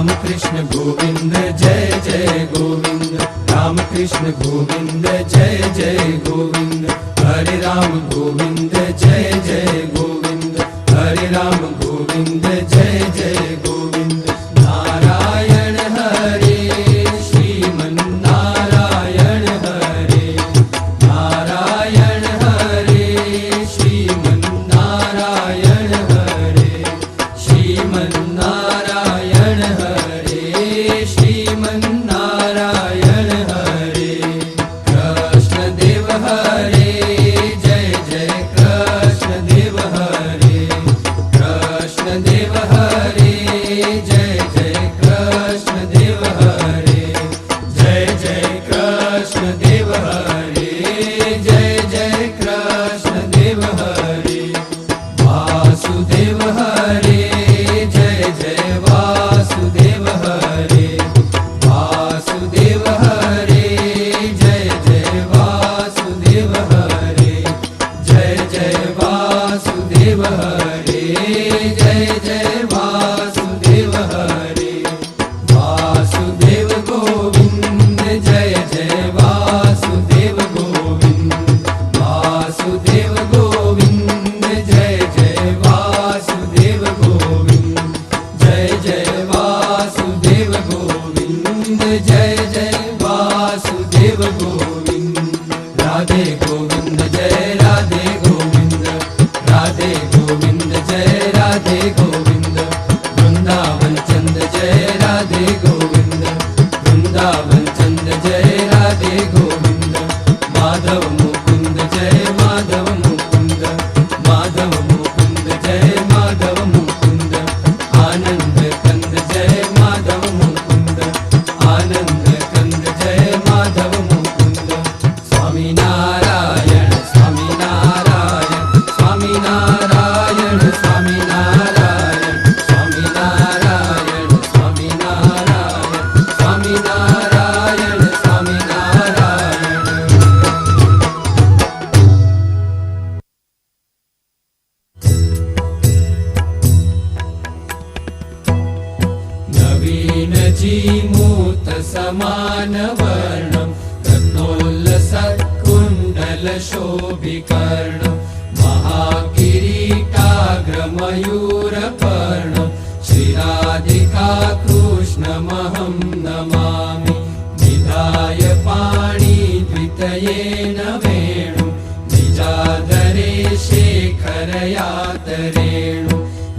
राम कृष्ण गोविंद जय जय गोविंद, राम कृष्ण गोविंद जय जय गोविंद, हरे राम गोविंद जय जय गोविंद, हरे राम गोविंद जय जय गोविंद। नारायण हरे श्रीमन्नारायण हरे, नारायण हरे श्रीमन्नारायण हरे, श्रीमन्नारायण हरे श्रीमन्नारायण हरे। कृष्ण देव हरे जय जय कृष्ण देव हरे, कृष्ण देव हरे जय जय कृष्ण देव हरे, जय जय कृष्ण देव हरे, जय जय कृष्ण देव हरे। वासुदेव हरे जय जय वासुदेव हरे, वासुदेव हरे जय जय वासुदेव हरे, जय जय वासुदेव हरे, जय जय वासुदेव हरे। वासुदेव गोविंद जय जय वासुदेव गोविंद, वासुदेव गोविंद जय जय वासुदेव गोविंद, जय जय वासुदेव गोविंद, जय जय वासुदेव गोविंद। राधे गोविंद जय राधे गोविंद, राधे गोविंद जय राधे गोविंद, वृंदावन चंद जय राधे गोविंद, वृंदावन चंद जय राधे गोविंद। माधव मुकुंद जय माधव मुकुंद, माधव मुकुंद जय माधव मुकुंद। आनंद कंद जय माधव मुकुंद, आनंद कंद जय माधव मुकुंद। स्वामी नारायण स्वामी नारायण, स्वामी नारायण स्वामी नारायण, स्वामी नारायण स्वामी नारायण, स्वामी नारायण स्वामी नारायण। नवीन जीमूत समान वर्णं, रत्नोल्लसत्कुण्डल शोभिकर्णं, महाकिरीटाग्रमयूरपर्णं, श्रीराधिका कृष्णमहं नमामि। निधाय पाणिद्वितयेन वेणुं, निजादरे शेखरयातरेणु,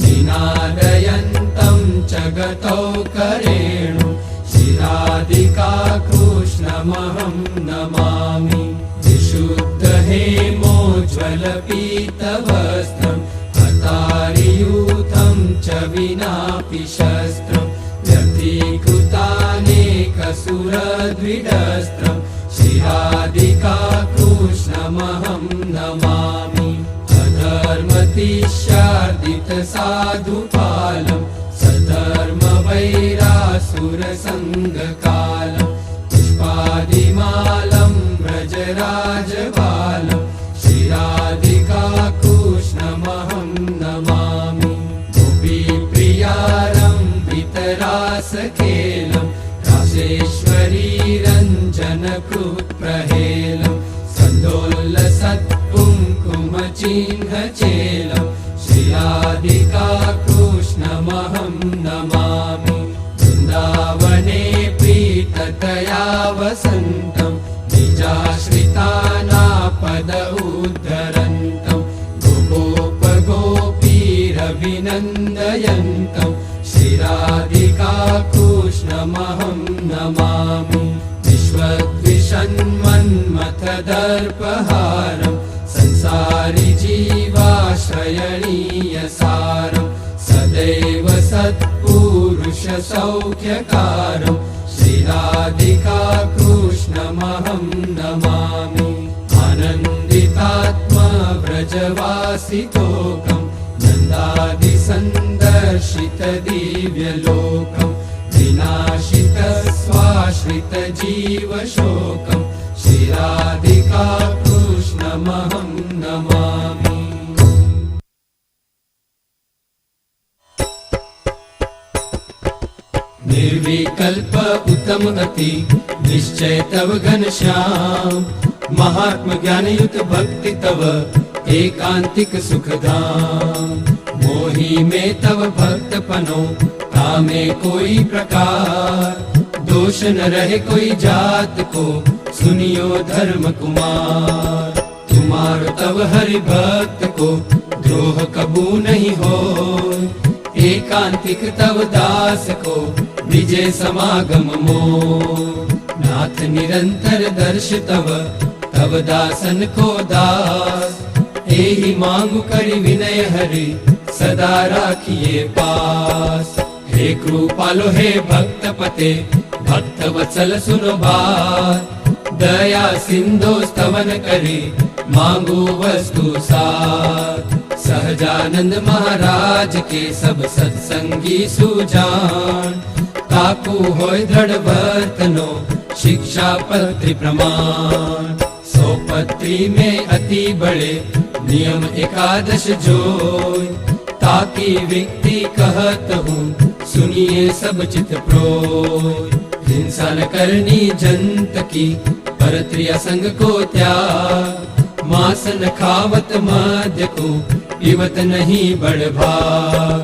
निनादयन्तं जगतौ करेणु, श्रीराधिका कृष्णमहं नमामि। विशुद्धहेमोज्ज्वलपीतवस्त्रं, हतारियूथं च विनापि शस्त्रं, व्यतीकृतानेकसुरद्विडस्त्रं, श्रीराधिका कृष्णमहं नमामि। अधर्मतिशार्दितसाधुपालं, सधर्मवैरासुरसङ्गकालं, पुष्पादिमालं व्रजराजबालं, श्रीराधिका कृष्णमहं नमामि। गोपीप्रियारम्भितरासखेलं, रासेश्वरी रञ्जनकृत्प्रहेलं, सन्दोल्लसत्कुङ्कुमचिह्नचेलं, श्रीराधिका कृष्णमहं नमामि। वृन्दावने प्रीततया वसन्तं, निजाश्रितानापद उद्धरन्तं, गोपोपगोपीरभिनन्दयन्तं, श्रीराधिका कृष्णमहं नमामि। विश्वद्विषन्मन्मथदर्पहारं, संसारि जीवाश्रयणीयसारं, सदैव सत्पुरुषसौख्यकारं, श्रीराधिका कृष्णमहं नमामि। आनन्दितात्मा व्रजवासितोकं, नन्दादिसन्दर्शितदिव्यलोकं, विनाशितस्वाश्रितजीवशोकं, श्रीराधिका कृष्णमहं नमामि। निर्विकल्प उत्तम अति निश्चय तव घनश्याम। महात्म ज्ञान युत भक्ति तव एकांतिक सुखधाम। मोही में तव भक्त पनो तामे कोई प्रकार। दोष न रहे कोई जात को सुनियो धर्म कुमार। तुम्हारो तव हरि भक्त को द्रोह कबू नहीं हो। एकांतिक तव दास को विजय समागम मोह। नाथ निरंतर दर्श तव तव दासन को दास। एहि मांगु करि विनय हरि सदा राखिए पास। हे कृपालो हे भक्त पते भक्त वत्सल सुनो बात। दया सिंधु स्तवन करी मांगू वस्तु साथ। सहजानंद महाराज के सब सत्संगी सुजान। ताकू होय दृढ़ वर्तनो शिक्षा पत्री प्रमाण। सौ पत्री में अति बड़े नियम एकादश जोय। ताकि व्यक्ति कहत हूँ सुनिए सब चित प्रोय। हिंसा न करनी जंत की परत्रिय संग को त्याग। मांस न खावत मद्य को पीवत नहीं बड़भाग।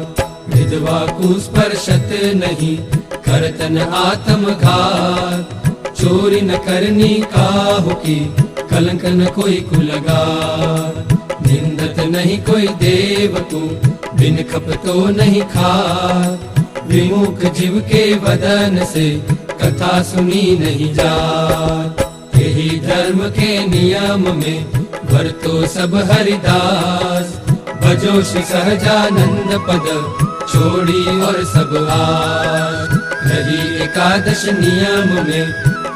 विधवा को स्पर्शत नहीं करत न आत्मघात। चोरी न करनी काहू की कलंक न कोई कुलगार। निंदत नहीं कोई देव को बिन खपतो नहीं खात। विमुख जीव के वदन से कथा सुनी नहीं जात। यही धर्म के नियम में वर्तो सब हरिदास। भजो श्री सहजानंद पद छोड़ी और सब आस। रही एकादश नियम में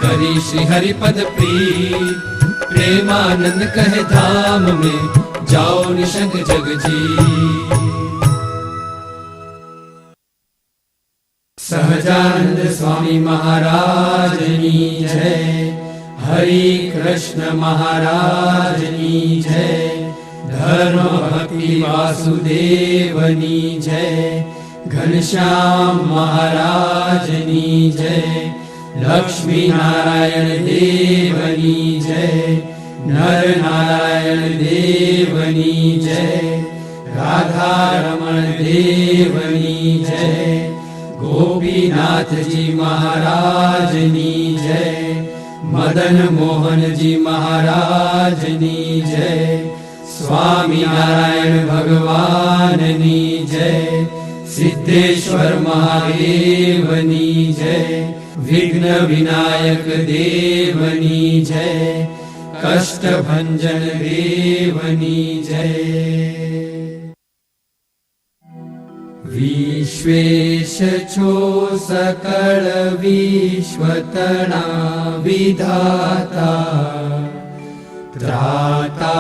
करी श्री हरि पद प्रीत। प्रेमानंद कहे धाम में जाओ निशंक जग जी। सहजानंद स्वामी महाराज की जय। हरि कृष्ण महाराज की जय। धर्म भक्ति वासुदेवनी जय। घनश्याम महाराज की जय। लक्ष्मी नारायण देवनी जय। नर नारायण देवनी जय। राधा रमण देवनी जय। गोपीनाथ जी महाराज की जय। मदन मोहन जी महाराज की जय। स्वामी नारायण भगवान की जय। सिद्धेश्वर महादेव की जय। विघ्न विनायक देव की जय। कष्ट भंजन देव की जय। विश्वेश छो सकल विश्वतना विधाता। त्राता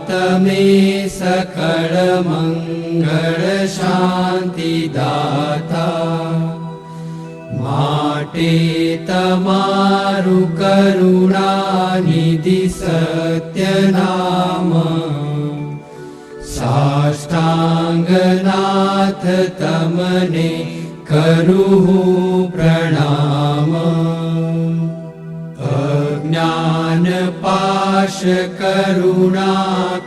तमे सकल मंगल शांति दाता। माटे तमारु करुणा निधि सत्य नाम। साष्टांगनाथ तमने करुहु प्रणाम। अज्ञान पाश करुणा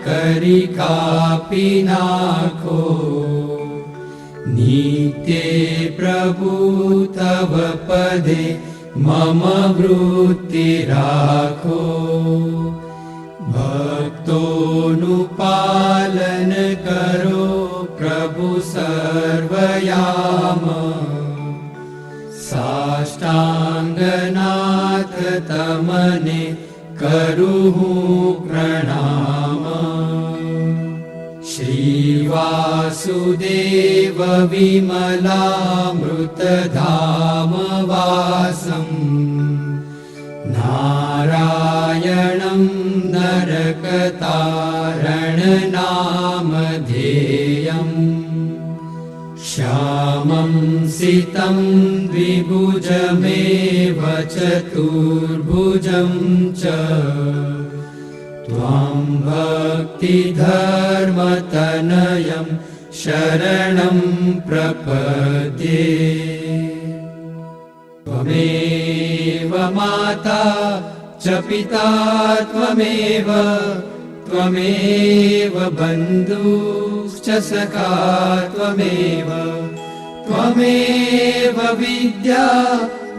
करि कापि नाखो। नित्य प्रभु तव पदे मम वृत्ति राखो। भक्तोनुपालन करो प्रभु सर्वयाम। साष्टांगनाथ तमने करुहु प्रणाम। श्री वासुदेव विमलामृत धाम वासं। नारायणं नरकतारण नामधेयम्। श्यामं सितं द्विभुजमेव चतुर्भुजं च। त्वां भक्तिधर्मतनयं शरणं प्रपद्ये। माता च पिता त्वमेव त्वमेव बन्धुश्च सखा त्वमेव त्वमेव विद्या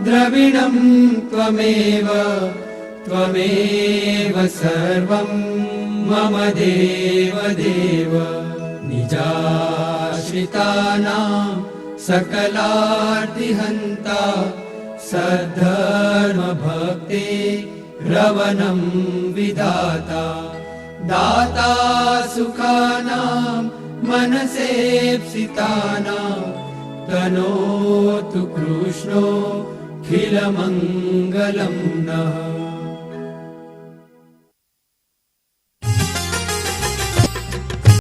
द्रविणं त्वमेव त्वमेव सर्वं मम देव देव निजाश्रितानां सकलार्तिहन्ता सद्धर्मभक्ते रवणं विधाता दाता सुखानां मनसेप्सितानां तनोतु कृष्णो खिलमङ्गलं नः।